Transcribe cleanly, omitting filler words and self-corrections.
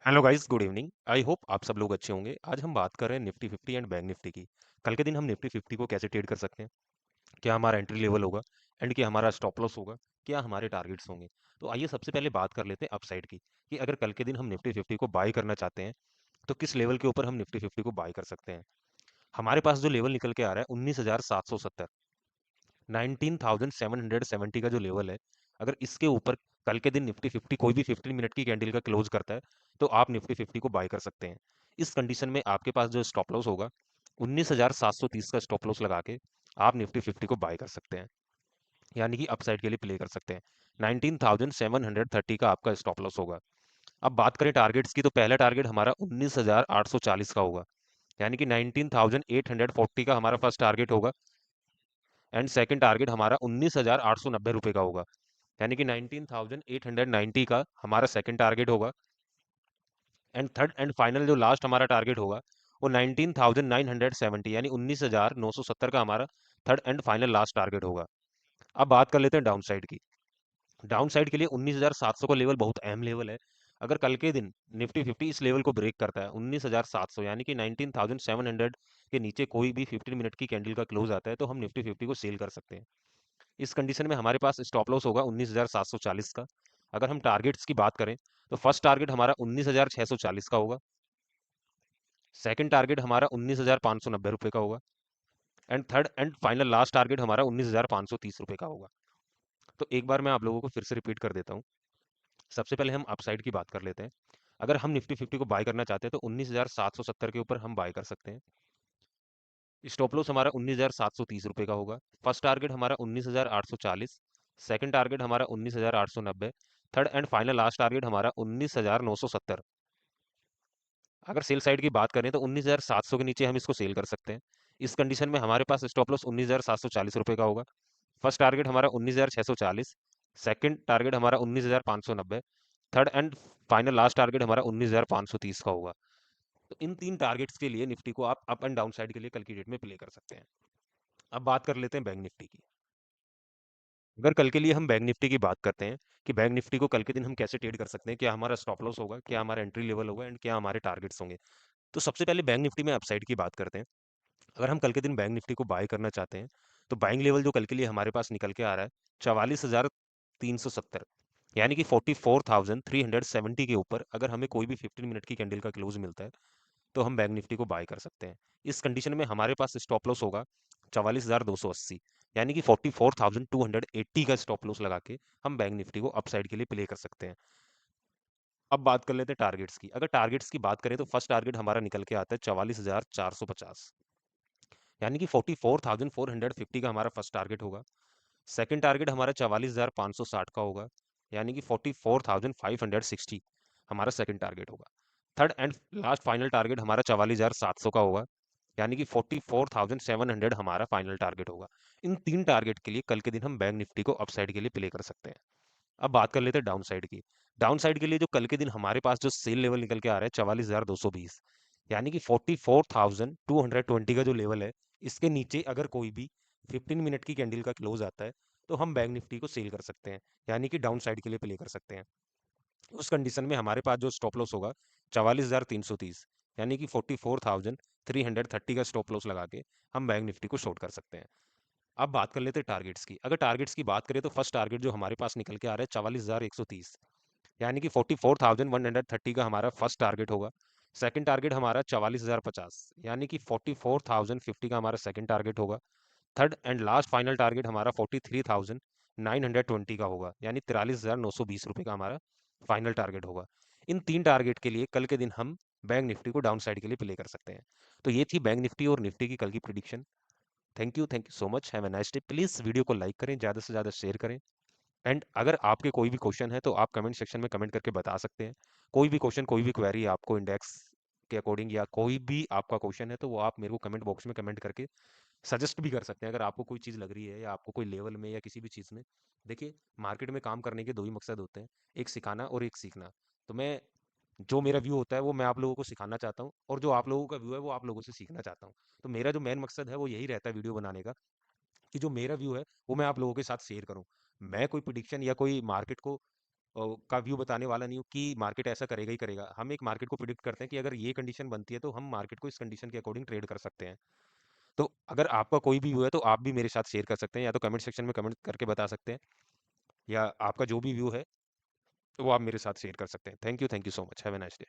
Hello guys, good evening. I hope आप सब लोग अच्छे होंगे। आज हम बात कर रहे हैं निफ्टी 50 एंड बैंक निफ्टी की। कल के दिन हम निफ्टी 50 को कैसे ट्रेड कर सकते हैं, क्या हमारा एंट्री लेवल होगा एंड क्या हमारा स्टॉप लॉस होगा, क्या हमारे टारगेट्स होंगे। तो आइए सबसे पहले बात कर लेते हैं अपसाइड की, कि अगर कल के दिन हम निफ्टी 50 को बाय करना चाहते हैं तो किस लेवल के ऊपर हम निफ्टी 50 को बाय कर सकते हैं। हमारे पास जो लेवल निकल के आ रहा है 19,770, 19,770 का जो लेवल है, अगर इसके ऊपर कल के दिन निफ्टी 50 कोई भी 15 मिनट की कैंडल का क्लोज करता है तो आप निफ्टी 50 को बाय कर सकते हैं। इस कंडीशन में आपके पास जो स्टॉप लॉस होगा 19,730 का स्टॉप लॉस लगा के आप निफ्टी 50 को बाय कर सकते हैं, यानी कि अपसाइड के लिए प्ले कर सकते हैं। 19,730 का आपका स्टॉप लॉस होगा। अब बात करें टारगेट्स की, तो पहला टारगेट हमारा 19,840 का होगा, यानी कि 19,840 का हमारा फर्स्ट टारगेट होगा। एंड सेकंड टारगेट हमारा 19,890 रुपए का होगा, यानी कि 19,890 का हमारा सेकंड टारगेट होगा। एंड थर्ड एंड फाइनल जो लास्ट हमारा टारगेट होगा वो 19,970 यानी 19,970 का हमारा third and final last target होगा। अब बात कर लेते हैं डाउन साइड की। डाउन साइड के लिए 19,700 का लेवल बहुत अहम लेवल है। अगर कल के दिन निफ्टी 50 इस लेवल को ब्रेक करता है 19,700 यानी कि 19,700 के नीचे कोई भी 15 मिनट की कैंडल का क्लोज आता है तो हम निफ्टी 50 को सेल कर सकते हैं। इस कंडीशन में हमारे पास स्टॉप लॉस होगा 19,740 का। अगर हम टारगेट्स की बात करें तो फर्स्ट टारगेट हमारा 19,640 का होगा, सेकंड टारगेट हमारा 19,590 रुपए का होगा, and third and final last target हमारा 19,530 रुपए का होगा। तो एक बार मैं आप लोगों को फिर से रिपीट कर देता हूँ। सबसे पहले हम अपसाइड की बात कर लेते हैं। अगर हम निफ्टी 50 को बाय करना चाहते हैं तो 19,770 के ऊपर हम बाय कर सकते हैं। स्टॉप लॉस हमारा 19,730 रुपए का होगा। फर्स्ट टारगेट हमारा 19,840, सेकंड टारगेट हमारा 19,890, third and final last target हमारा 19,970। अगर सेल साइड की बात करें तो 19,700 के नीचे हम इसको सेल कर सकते हैं। इस कंडीशन में हमारे पास स्टॉप लॉस 19,740 रुपए का होगा। फर्स्ट टारगेट हमारा 19,640, सेकंड टारगेट हमारा 19,590, third and final last target हमारा 19,530 का होगा। तो इन तीन टारगेट्स के लिए निफ्टी को आप अप एंड डाउन साइड के लिए कल की डेट में प्ले कर सकते हैं। अब बात कर लेते हैं बैंक निफ्टी की। अगर कल के लिए हम बैंक निफ्टी की बात करते हैं कि बैंक निफ्टी को कल के दिन हम कैसे ट्रेड कर सकते हैं, क्या हमारा स्टॉप लॉस होगा, क्या हमारा एंट्री लेवल होगा एंड क्या हमारे टारगेट्स होंगे। तो सबसे पहले बैंक निफ्टी में अपसाइड की बात करते हैं। अगर हम कल के दिन बैंक निफ्टी को बाय करना चाहते हैं तो बाइंग लेवल जो कल के लिए हमारे पास निकल के आ रहा है 44,370, यानी कि 44,370 के ऊपर अगर हमें कोई भी 15 मिनट की कैंडल का क्लोज मिलता है तो हम बैंक निफ्टी को बाय कर सकते हैं। इस कंडीशन में हमारे पास स्टॉप लॉस होगा 44,280, यानी कि 44,280 का स्टॉप लॉस लगा के हम बैंक निफ्टी को अपसाइड के लिए प्ले कर सकते हैं। अब बात कर लेते हैं टारगेट्स की। अगर टारगेट्स की बात करें तो फर्स्ट टारगेट हमारा निकल के आता है 44,450, यानी कि 44,450 का हमारा फर्स्ट टारगेट होगा। सेकंड टारगेट हमारा 44,560 का होगा, यानी कि 44,560 हमारा सेकंड टारगेट होगा। Third and last final target हमारा 44,700 का होगा, यानी कि 44,700 हमारा फाइनल टारगेट होगा। इन तीन टारगेट के लिए कल के दिन हम बैंक निफ्टी को अपसाइड के लिए प्ले कर सकते हैं। अब बात कर लेते हैं डाउन साइड की। डाउन साइड के लिए जो कल के दिन हमारे पास जो सेल लेवल निकल के आ रहा है 44,220, यानी कि 44,220 का जो लेवल है, इसके नीचे अगर कोई भी 15 मिनट की कैंडल का क्लोज आता है तो हम बैंक निफ्टी को सेल कर सकते हैं, यानी कि डाउन साइड के लिए प्ले कर सकते हैं। उस कंडीशन में हमारे पास जो स्टॉप लॉस होगा 44,330, यानी कि 44,330 का स्टॉप लॉस लगा के हम बैंक निफ्टी को शॉर्ट कर सकते हैं। अब बात कर लेते हैं टारगेट्स की। अगर टारगेट्स की बात करें तो फर्स्ट टारगेट जो हमारे पास निकल के आ रहा है 44,130, यानी कि 44,130 का हमारा फर्स्ट टारगेट होगा। सेकंड टारगेट हमारा 44,050, यानी कि 44,050 का हमारा सेकंड टारगेट होगा। Third and last final target हमारा 43,920 का होगा, यानी 43,920 रुपए का हमारा फाइनल टारगेट होगा। इन तीन टारगेट के लिए कल के दिन हम बैंक निफ्टी को डाउन साइड के लिए प्ले कर सकते हैं। तो ये थी बैंक निफ्टी और निफ्टी की कल की prediction. Thank you so much, have a nice day. Please video को लाइक करें, ज़्यादा से ज़्यादा शेयर करें। एंड अगर आपके कोई भी क्वेश्चन है तो आप कमेंट सेक्शन में कमेंट करके बता सकते हैं। कोई भी क्वेश्चन, कोई भी क्वेरी आपको इंडेक्स के अकॉर्डिंग या कोई भी आपका क्वेश्चन है तो वो आप मेरे को कमेंट बॉक्स में कमेंट करके सजेस्ट भी कर सकते हैं। अगर आपको कोई चीज़ लग रही है या आपको कोई लेवल में या किसी भी चीज़ में, देखिए मार्केट में काम करने के दो ही मकसद होते हैं, एक सिखाना और एक सीखना। तो मैं जो मेरा व्यू होता है वो मैं आप लोगों को सिखाना चाहता हूँ और जो आप लोगों का व्यू है वो आप लोगों से सीखना चाहता हूँ। तो मेरा जो मेन मकसद है वो यही रहता है वीडियो बनाने का, कि जो मेरा व्यू है वो मैं आप लोगों के साथ शेयर करूँ। मैं कोई प्रिडिक्शन या कोई मार्केट को का व्यू बताने वाला नहीं हूँ कि मार्केट ऐसा करेगा ही करेगा। हम एक मार्केट को प्रिडिक्ट करते हैं कि अगर ये कंडीशन बनती है तो हम मार्केट को इस कंडीशन के अकॉर्डिंग ट्रेड कर सकते हैं। तो अगर आपका कोई भी व्यू है तो आप भी मेरे साथ शेयर कर सकते हैं, या तो कमेंट सेक्शन में कमेंट करके बता सकते हैं, या आपका जो भी व्यू है वो आप मेरे साथ शेयर कर सकते हैं। Thank you so much. Have a nice day.